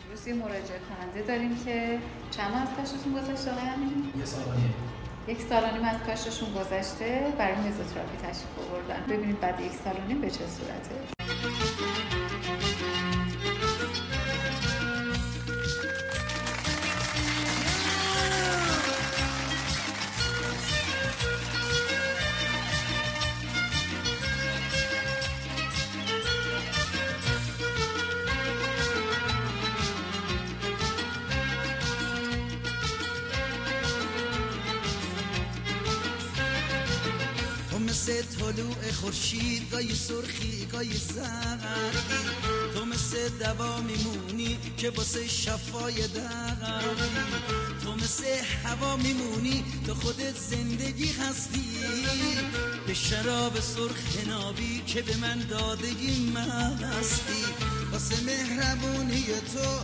امروز یه مراجعه کننده داریم که چند ماه از کاشتشون گذشته آقای امینی؟ 1 سال و نیم. 1 سال و نیم از کاشتشون گذشته، برای مزوتراپی تشریف آوردن. ببینید بعد 1 سال و نیم به چه صورته. مثل طلوع خورشید، گاهی سرخی گاهی زردی، تو مثل دوا میمونی که واسه شفای دردی، تو مثل هوا میمونی تو خودت زندگی هستی، به شراب سرخ نابی که به من دادگی من هستی، واسه مهربونی تو